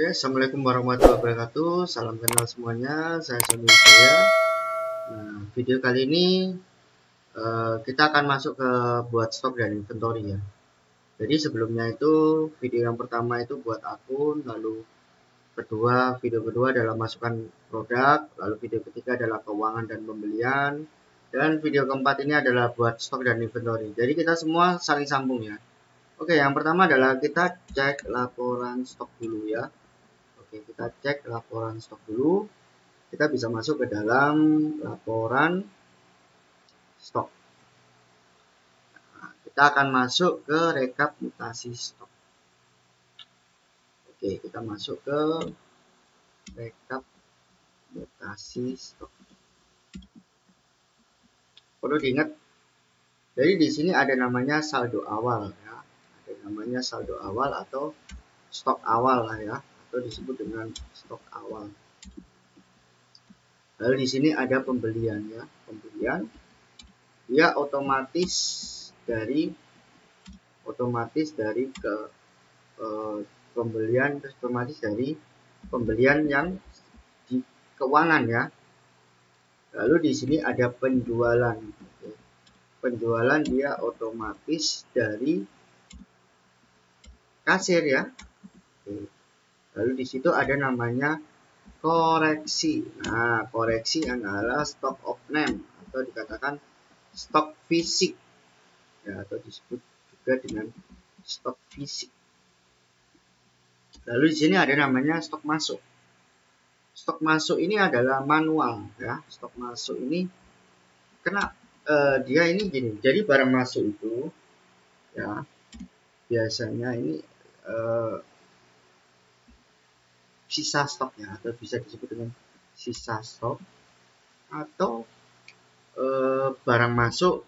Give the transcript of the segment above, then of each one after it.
Oke, assalamualaikum warahmatullahi wabarakatuh. Salam kenal semuanya. Saya Sony Wijaya. Nah, video kali ini kita akan masuk ke buat stok dan inventory ya. Jadi sebelumnya itu video yang pertama itu buat akun, lalu video kedua adalah masukan produk, lalu video ketiga adalah keuangan dan pembelian, dan video keempat ini adalah buat stok dan inventory. Jadi kita semua saling sambung ya. Oke, yang pertama adalah kita cek laporan stok dulu ya. Oke, kita cek laporan stok dulu. Kita bisa masuk ke dalam laporan stok. Nah, kita akan masuk ke rekap mutasi stok. Oke, kita masuk ke rekap mutasi stok. Perlu diingat, jadi di sini ada namanya saldo awal ya. Ada namanya saldo awal atau stok awal lah ya, atau disebut dengan stok awal. Lalu di sini ada pembelian ya, pembelian dia otomatis dari ke pembelian otomatis dari pembelian yang di keuangan ya. Lalu di sini ada penjualan. Oke. Penjualan dia otomatis dari kasir ya. Oke. Lalu di situ ada namanya koreksi. Nah, koreksi adalah stock of name atau dikatakan stok fisik ya, atau disebut juga dengan stok fisik. Lalu di sini ada namanya stok masuk. Stok masuk ini adalah manual ya. Stok masuk ini kena dia ini gini. Jadi barang masuk itu ya biasanya ini sisa stok ya, atau bisa disebut dengan sisa stok, atau barang masuk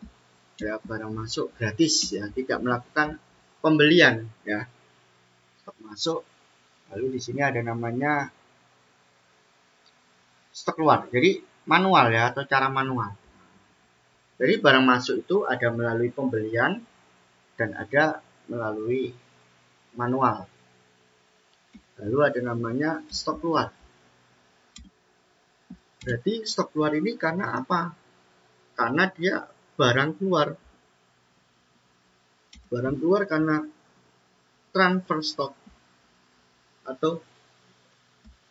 ya, barang masuk gratis ya, tidak melakukan pembelian ya. Stok masuk. Lalu di sini ada namanya stok keluar. Jadi manual ya, atau cara manual. Jadi barang masuk itu ada melalui pembelian dan ada melalui manual. Lalu ada namanya stok keluar. Berarti stok keluar ini karena apa? Karena dia barang keluar. Barang keluar karena transfer stok atau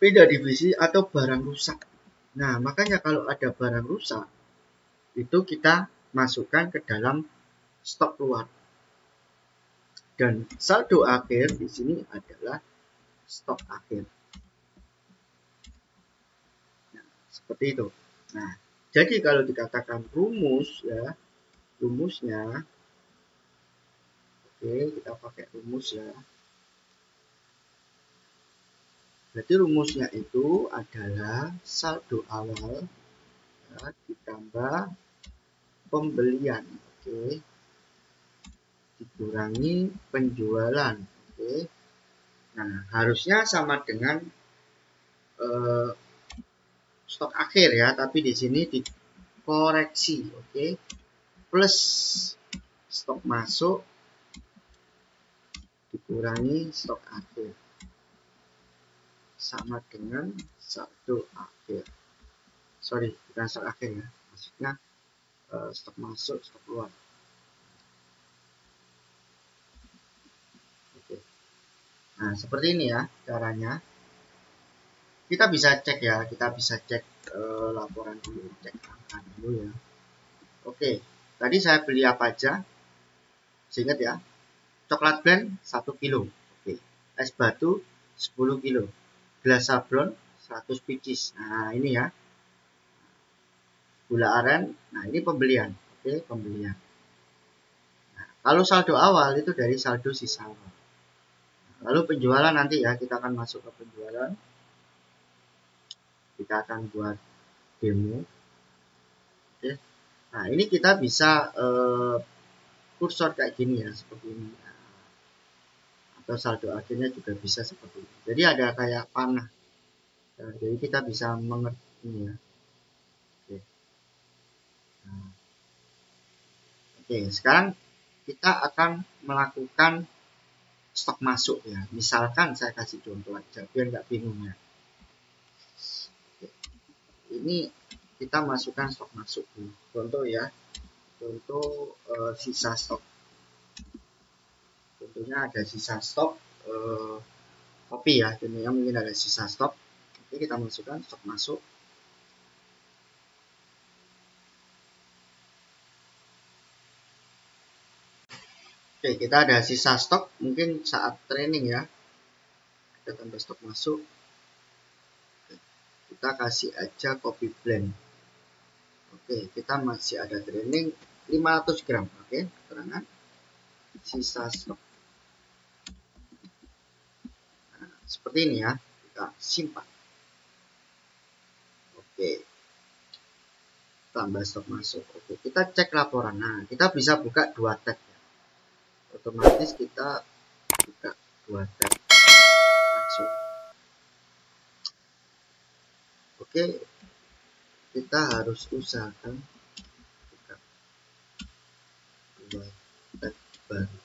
beda divisi atau barang rusak. Nah, makanya kalau ada barang rusak itu kita masukkan ke dalam stok keluar. Dan saldo akhir di sini adalah stok akhir. Nah, seperti itu. Nah, jadi kalau dikatakan rumus ya, rumusnya, oke, kita pakai rumus ya. Berarti rumusnya itu adalah saldo awal ya, ditambah pembelian, oke, dikurangi penjualan, oke. Nah, harusnya sama dengan stok akhir ya, tapi di sini dikoreksi, oke, plus stok masuk dikurangi stok akhir sama dengan saldo akhir. Sorry, bukan stok akhir ya, maksudnya stok masuk, stok keluar. Oke. Nah, seperti ini ya caranya. Kita bisa cek ya, kita bisa cek laporan dulu, cek angka dulu ya. Oke, tadi saya beli apa aja? Ingat ya, coklat blend 1 kilo, oke. Es batu 10 kilo, gelas sablon 100 pieces. Nah, ini ya. Gula aren, nah ini pembelian, oke, pembelian. Nah, kalau saldo awal itu dari saldo sisa awal. Lalu penjualan nanti ya, kita akan masuk ke penjualan. Kita akan buat demo. Oke. Nah, ini kita bisa kursor kayak gini ya, seperti ini. Atau saldo akhirnya juga bisa seperti ini. Jadi ada kayak panah. Nah, jadi kita bisa mengerti ya. Oke. Nah, oke, sekarang kita akan melakukan stok masuk ya. Misalkan saya kasih contoh aja biar nggak bingung ya. Ini kita masukkan stok masuk dulu. Contoh ya, contoh sisa stok. Contohnya ada sisa stok kopi ya, contohnya mungkin ada sisa stok. Oke, kita masukkan stok masuk. Oke, kita ada sisa stok mungkin saat training ya. Kita tambah stok masuk. Kita kasih aja copy blend. Oke, kita masih ada training 500 gram. Oke, keterangan sisa stok. Nah, seperti ini ya, kita simpan. Oke, tambah stok masuk. Oke, kita cek laporan. Nah, kita bisa buka 2 tab ya. Otomatis kita buka 2 tab langsung. Oke, kita harus usahakan buka 2 tab baru.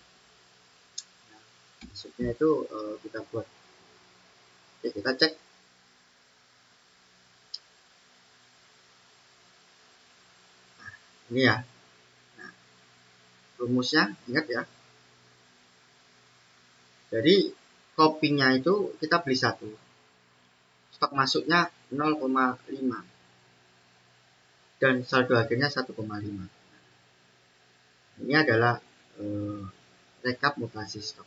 Nah, maksudnya itu kita buat. Oke, kita cek. Nah, ini ya. Nah, rumusnya ingat ya. Jadi kopinya itu kita beli 1. Stok masuknya 0,5 dan saldo akhirnya 1,5. Ini adalah rekap mutasi stok.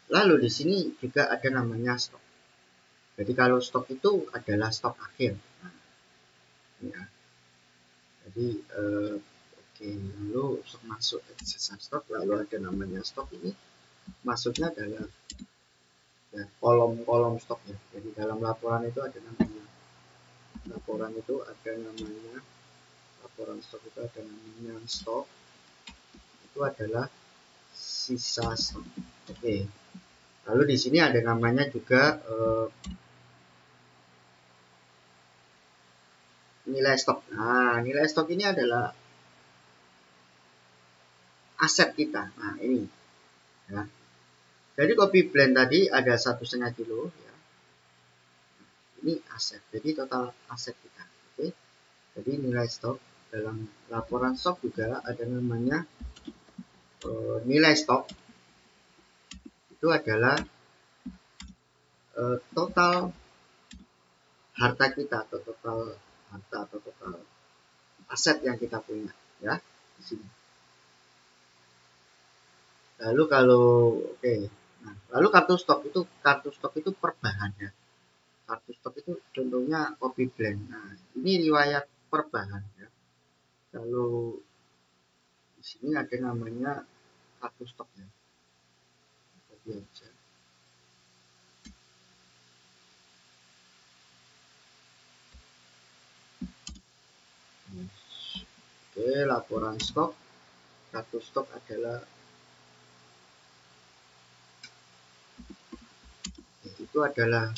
Lalu di sini juga ada namanya stok. Jadi kalau stok itu adalah stok akhir. Nah, ya. Jadi oke, lalu stok masuk sisa stok, lalu ada namanya stok ini. Masuknya adalah ya, kolom-kolom stok ya. Jadi dalam laporan itu ada namanya laporan stok itu ada namanya stok. Itu adalah sisa stok. Oke. Lalu di sini ada namanya juga nilai stok. Nah, nilai stok ini adalah aset kita. Nah, ini ya. Jadi kopi blend tadi ada 1,5 kilo ya. Ini aset. Jadi total aset kita. Oke. Jadi nilai stok dalam laporan stok juga ada namanya nilai stok. Itu adalah total harta kita atau total harta atau total aset yang kita punya ya di sini. Lalu kalau nah, lalu kartu stok itu per bahan ya. Kartu stok itu contohnya kopi blend. Nah, ini riwayat per bahan ya. Kalau di sini ada namanya kartu stok ya. Kopi aja. Oke, laporan stok. Kartu stok adalah itu adalah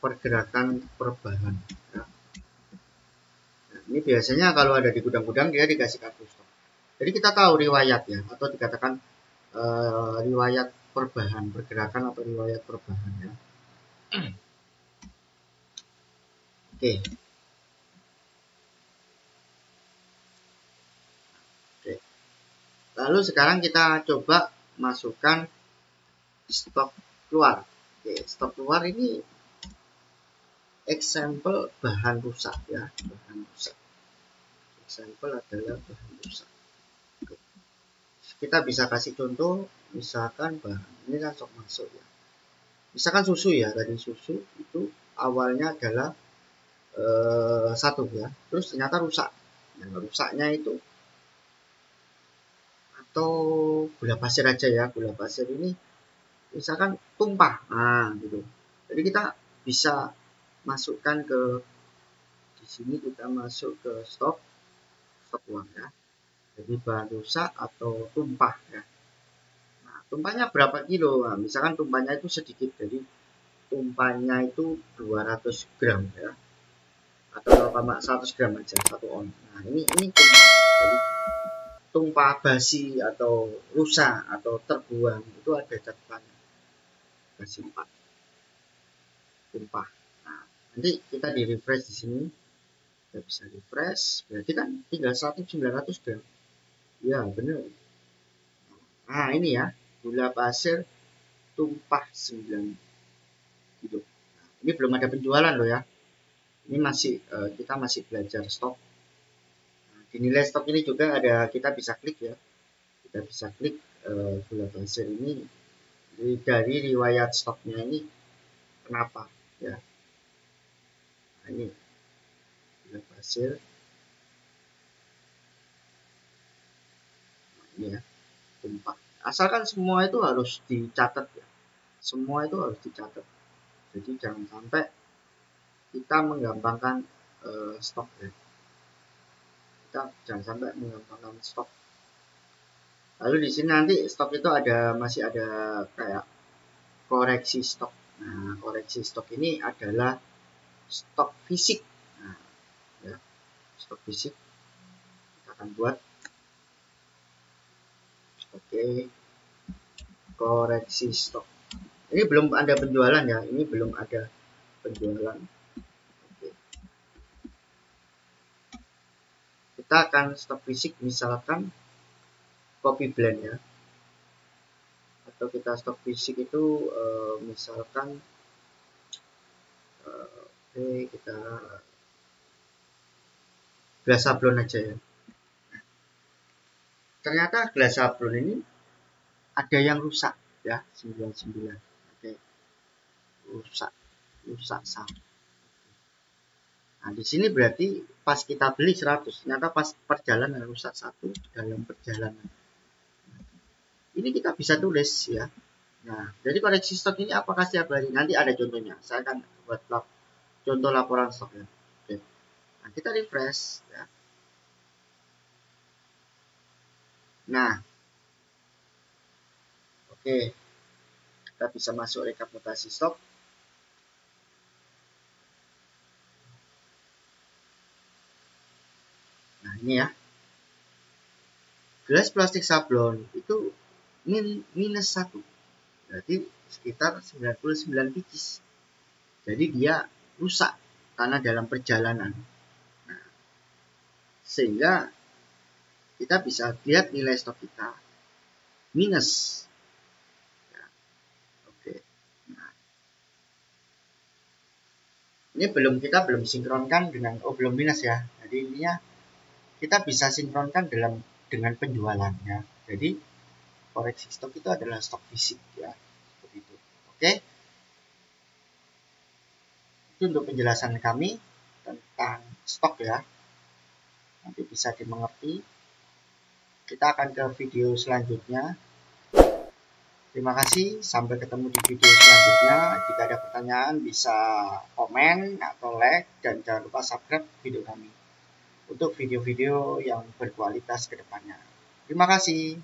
pergerakan per bahan ya. Nah, ini biasanya kalau ada di gudang-gudang dia dikasih kartu stok. Jadi kita tahu riwayat ya, atau dikatakan riwayat per bahan, pergerakan atau riwayat per bahan ya. Oke. Oke. Lalu sekarang kita coba masukkan stok keluar. Oke, stok keluar ini example bahan rusak ya, bahan rusak. Example adalah bahan rusak. Oke. Kita bisa kasih contoh, misalkan bahan ini kan stok masuk ya. Misalkan susu ya, tadi susu itu awalnya adalah 1 ya, terus ternyata rusak. Nah, rusaknya itu atau gula pasir aja ya, gula pasir ini misalkan tumpah, nah gitu. Jadi kita bisa masukkan ke di sini, kita masuk ke stok uang ya. Jadi bahan rusak atau tumpah ya. Nah, tumpahnya berapa kilo? Nah, misalkan tumpahnya itu sedikit, jadi tumpahnya itu 200 gram ya, atau 100 gram aja, 1 on. Nah, ini tumpah. Jadi tumpah basi atau rusak atau terbuang itu ada catatannya. Basi 4 tumpah. Nah, nanti kita di refresh di sini. Kita bisa refresh, berarti kan tinggal 1.900 gram. Ya, benar. Nah, ini ya, gula pasir tumpah 9 kilo. Nah, ini belum ada penjualan loh ya. Ini masih kita masih belajar stok. Nah, di nilai stok ini juga ada, kita bisa klik ya. Kita bisa klik gula pasir ini dari riwayat stoknya ini kenapa ya. Nah, ini gula pasir. Nah, ini ya, tumpah. Asalkan semua itu harus dicatat ya. Semua itu harus dicatat. Jadi jangan sampai kita menggampangkan stok ya. Kita jangan sampai menggampangkan stok. Lalu di sini nanti stok itu masih ada kayak koreksi stok. Nah, koreksi stok ini adalah stok fisik. Nah, ya, stok fisik kita akan buat. Oke, koreksi stok. Ini belum ada penjualan ya. Ini belum ada penjualan. Oke. Kita akan stok fisik misalkan kopi blend ya. Atau kita stok fisik itu misalkan oke, kita gelas sablon aja ya. Ternyata gelas sablon ini ada yang rusak ya, 99. Oke, rusak sama. Nah, di sini berarti pas kita beli 100, ternyata pas perjalanan rusak 1 dalam perjalanan. Ini kita bisa tulis ya. Nah, jadi koreksi stok ini apakah setiap hari? Nanti ada contohnya. Saya akan buat contoh laporan stok ya. Oke. Nah, kita refresh ya. Nah, oke. Kita bisa masuk rekap mutasi stok. Nah, ini ya. Gelas plastik sablon itu minus 1. Berarti sekitar 99 pieces. Jadi dia rusak karena dalam perjalanan. Nah, sehingga kita bisa lihat nilai stok kita minus. Ya, oke. Nah, ini kita belum sinkronkan dengan belum minus ya. Jadi intinya kita bisa sinkronkan dengan penjualan ya. Jadi koreksi stok itu adalah stok fisik ya. Seperti itu. Oke. Itu untuk penjelasan kami tentang stok ya. Nanti bisa dimengerti. Kita akan ke video selanjutnya. Terima kasih, sampai ketemu di video selanjutnya. Jika ada pertanyaan bisa komen atau like, dan jangan lupa subscribe video kami untuk video-video yang berkualitas ke depannya. Terima kasih.